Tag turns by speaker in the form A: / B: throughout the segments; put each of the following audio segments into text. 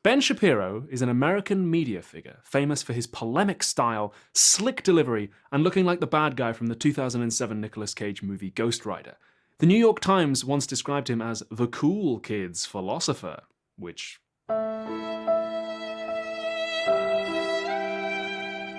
A: Ben Shapiro is an American media figure famous for his polemic style, slick delivery, and looking like the bad guy from the 2007 Nicolas Cage movie Ghost Rider. The New York Times once described him as the cool kid's philosopher, which...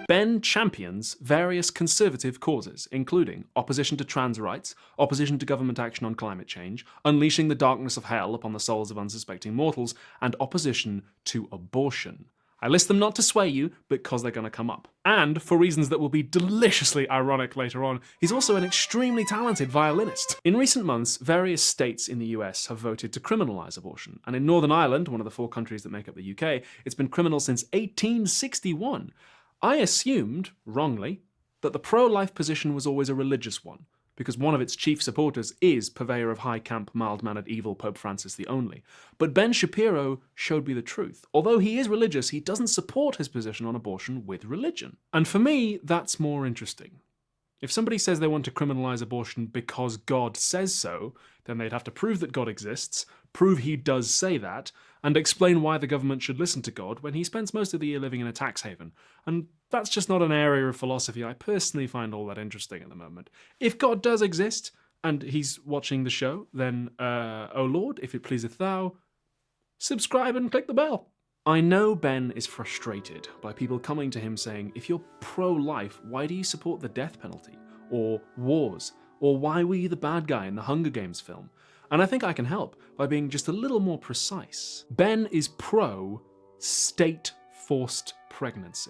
A: Ben champions various conservative causes, including opposition to trans rights, opposition to government action on climate change, unleashing the darkness of hell upon the souls of unsuspecting mortals, and opposition to abortion. I list them not to sway you, but because they're going to come up. And, for reasons that will be deliciously ironic later on, he's also an extremely talented violinist. In recent months, various states in the US have voted to criminalise abortion, and in Northern Ireland, one of the 4 countries that make up the UK, it's been criminal since 1861. I assumed, wrongly, that the pro-life position was always a religious one, because one of its chief supporters is purveyor of high-camp, mild-mannered evil Pope Francis the Only. But Ben Shapiro showed me the truth. Although he is religious, he doesn't support his position on abortion with religion. And for me, that's more interesting. If somebody says they want to criminalise abortion because God says so, then they'd have to prove that God exists, prove he does say that, and explain why the government should listen to God when he spends most of the year living in a tax haven. And that's just not an area of philosophy I personally find all that interesting at the moment. If God does exist, and he's watching the show, then, oh Lord, if it pleaseth thou, subscribe and click the bell. I know Ben is frustrated by people coming to him saying, if you're pro-life, why do you support the death penalty? Or wars? Or why were you the bad guy in the Hunger Games film? And I think I can help by being just a little more precise. Ben is pro-state-forced pregnancy.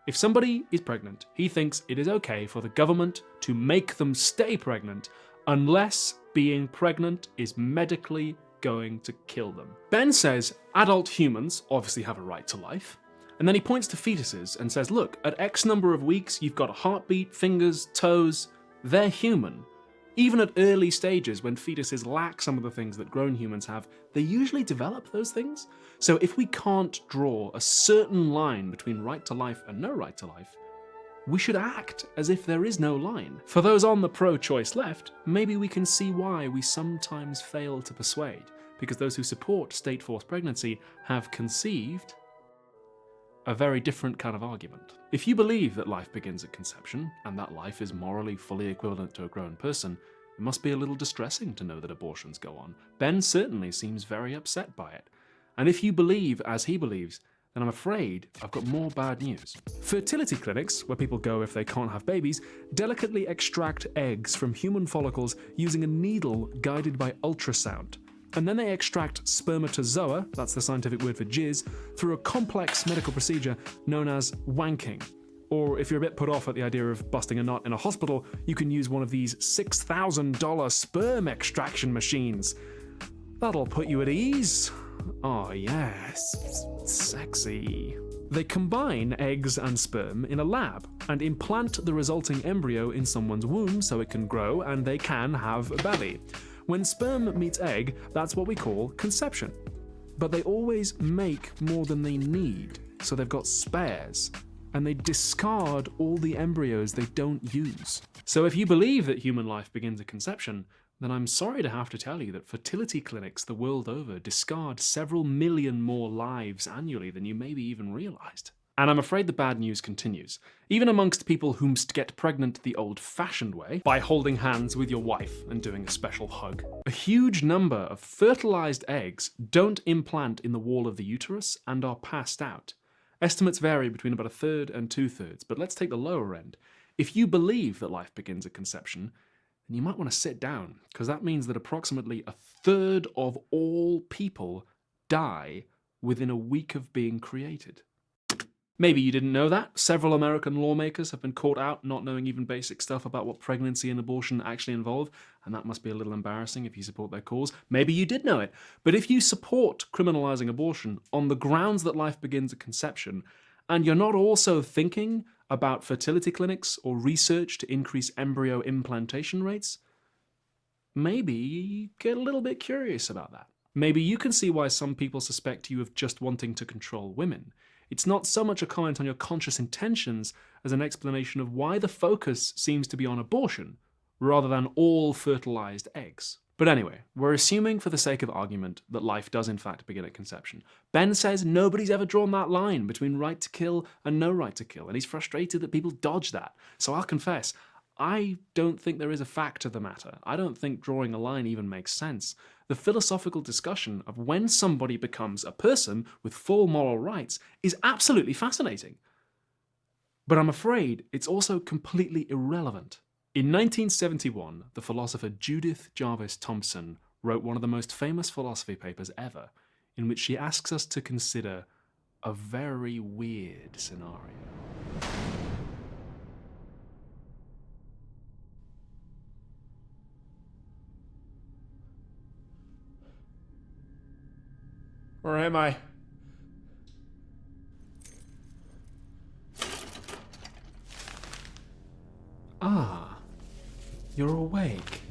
A: If somebody is pregnant, he thinks it is okay for the government to make them stay pregnant unless being pregnant is medically going to kill them. Ben says adult humans obviously have a right to life, and then he points to fetuses and says, look, at X number of weeks, you've got a heartbeat, fingers, toes, they're human. Even at early stages, when fetuses lack some of the things that grown humans have, they usually develop those things. So if we can't draw a certain line between right to life and no right to life, we should act as if there is no line. For those on the pro-choice left, maybe we can see why we sometimes fail to persuade, because those who support state-forced pregnancy have conceived a very different kind of argument. If you believe that life begins at conception, and that life is morally fully equivalent to a grown person, it must be a little distressing to know that abortions go on. Ben certainly seems very upset by it. And if you believe as he believes, then I'm afraid I've got more bad news. Fertility clinics, where people go if they can't have babies, delicately extract eggs from human follicles using a needle guided by ultrasound. And then they extract spermatozoa, that's the scientific word for jizz, through a complex medical procedure known as wanking. Or if you're a bit put off at the idea of busting a nut in a hospital, you can use one of these $6,000 sperm extraction machines. That'll put you at ease. Oh yes, sexy. They combine eggs and sperm in a lab and implant the resulting embryo in someone's womb so it can grow and they can have a belly. When sperm meets egg, that's what we call conception. But they always make more than they need, so they've got spares, and they discard all the embryos they don't use. So if you believe that human life begins at conception, then I'm sorry to have to tell you that fertility clinics the world over discard several million more lives annually than you maybe even realized. And I'm afraid the bad news continues. Even amongst people who get pregnant the old-fashioned way, by holding hands with your wife and doing a special hug, a huge number of fertilized eggs don't implant in the wall of the uterus and are passed out. Estimates vary between about 1/3 and 2/3, but let's take the lower end. If you believe that life begins at conception, then you might want to sit down, because that means that approximately 1/3 of all people die within a week of being created. Maybe you didn't know that. Several American lawmakers have been caught out not knowing even basic stuff about what pregnancy and abortion actually involve, and that must be a little embarrassing if you support their cause. Maybe you did know it, but if you support criminalizing abortion on the grounds that life begins at conception, and you're not also thinking about fertility clinics or research to increase embryo implantation rates, maybe get a little bit curious about that. Maybe you can see why some people suspect you of just wanting to control women. It's not so much a comment on your conscious intentions as an explanation of why the focus seems to be on abortion rather than all fertilized eggs. But anyway, we're assuming for the sake of argument that life does in fact begin at conception. Ben says nobody's ever drawn that line between right to kill and no right to kill, and he's frustrated that people dodge that. So I'll confess, I don't think there is a fact to the matter. I don't think drawing a line even makes sense. The philosophical discussion of when somebody becomes a person with full moral rights is absolutely fascinating. But I'm afraid it's also completely irrelevant. In 1971, the philosopher Judith Jarvis Thomson wrote one of the most famous philosophy papers ever, in which she asks us to consider a very weird scenario.
B: Where am I?
A: Ah, you're awake.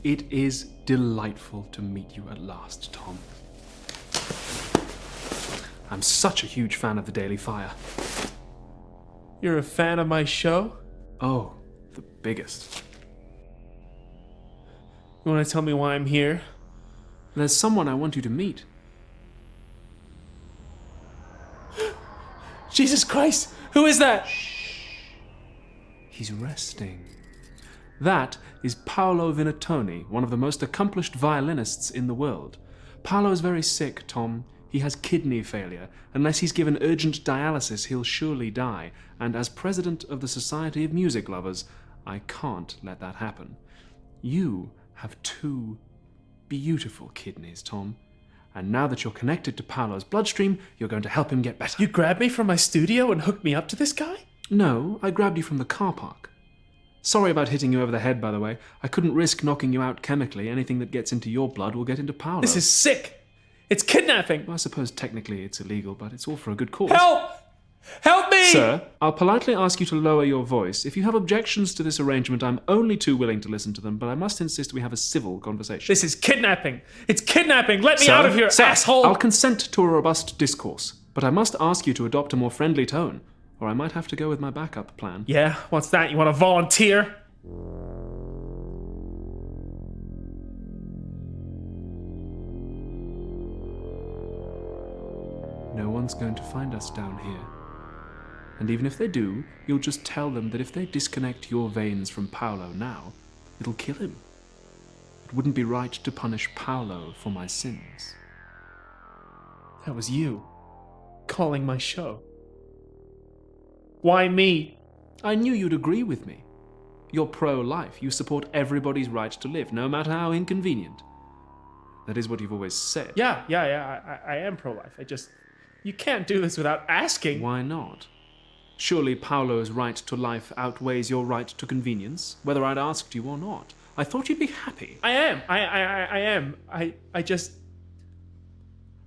A: It is delightful to meet you at last, Tom. I'm such a huge fan of the Daily Fire.
B: You're a fan of my show?
A: Oh, the biggest.
B: You want to tell me why I'm here?
A: There's someone I want you to meet.
B: Jesus Christ! Who is that?
A: He's resting. That is Paolo Vinatoni, one of the most accomplished violinists in the world. Paolo is very sick, Tom. He has kidney failure. Unless he's given urgent dialysis, he'll surely die. And as president of the Society of Music Lovers, I can't let that happen. You have 2 beautiful kidneys, Tom. And now that you're connected to Paolo's bloodstream, you're going to help him get better.
B: You grabbed me from my studio and hooked me up to this guy?
A: No, I grabbed you from the car park. Sorry about hitting you over the head, by the way. I couldn't risk knocking you out chemically. Anything that gets into your blood will get into Paolo.
B: This is sick! It's kidnapping!
A: Well, I suppose technically it's illegal, but it's all for a good cause.
B: Help! Help me!
A: Sir, I'll politely ask you to lower your voice. If you have objections to this arrangement, I'm only too willing to listen to them, but I must insist we have a civil conversation.
B: This is kidnapping! It's kidnapping! Let me
A: Sir,
B: out of here,
A: sir,
B: asshole!
A: I'll consent to a robust discourse, but I must ask you to adopt a more friendly tone, or I might have to go with my backup plan.
B: Yeah? What's that? You want to volunteer?
A: No one's going to find us down here. And even if they do, you'll just tell them that if they disconnect your veins from Paolo now, it'll kill him. It wouldn't be right to punish Paolo for my sins.
B: That was you. Calling my show. Why me?
A: I knew you'd agree with me. You're pro-life. You support everybody's right to live, no matter how inconvenient. That is what you've always said.
B: Yeah, I am pro-life. You can't do this without asking.
A: Why not? Surely Paolo's right to life outweighs your right to convenience, whether I'd asked you or not. I thought you'd be happy.
B: I am. I am.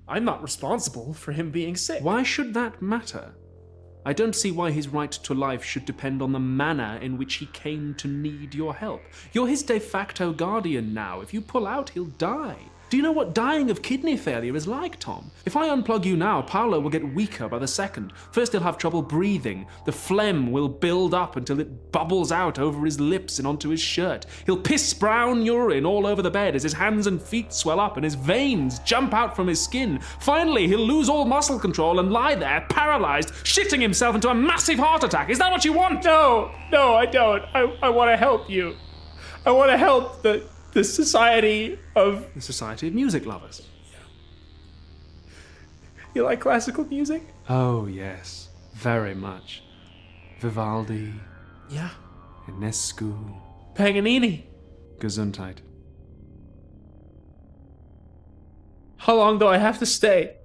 B: I'm not responsible for him being sick.
A: Why should that matter? I don't see why his right to life should depend on the manner in which he came to need your help. You're his de facto guardian now. If you pull out, he'll die. Do you know what dying of kidney failure is like, Tom? If I unplug you now, Paolo will get weaker by the second. First he'll have trouble breathing. The phlegm will build up until it bubbles out over his lips and onto his shirt. He'll piss brown urine all over the bed as his hands and feet swell up and his veins jump out from his skin. Finally, he'll lose all muscle control and lie there, paralyzed, shitting himself into a massive heart attack. Is that what you want?
B: No, I don't. I want to help you. I want to help the Society of...
A: The Society of Music Lovers.
B: You like classical music?
A: Oh, yes. Very much. Vivaldi.
B: Yeah.
A: Enescu.
B: Paganini.
A: Gesundheit.
B: How long do I have to stay?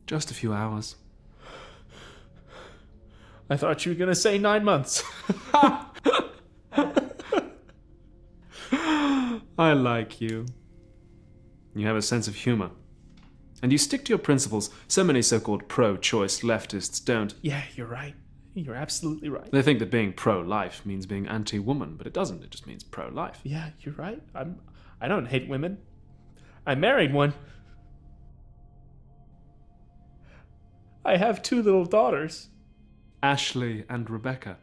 A: Just a few hours.
B: I thought you were going to say 9 months.
A: I like you. You have a sense of humor. And you stick to your principles. So many so-called pro-choice leftists don't.
B: Yeah, you're right. You're absolutely right.
A: They think that being pro-life means being anti-woman, but it doesn't. It just means pro-life.
B: Yeah, you're right. I don't hate women. I married one. I have 2 little daughters.
A: Ashley and Rebecca.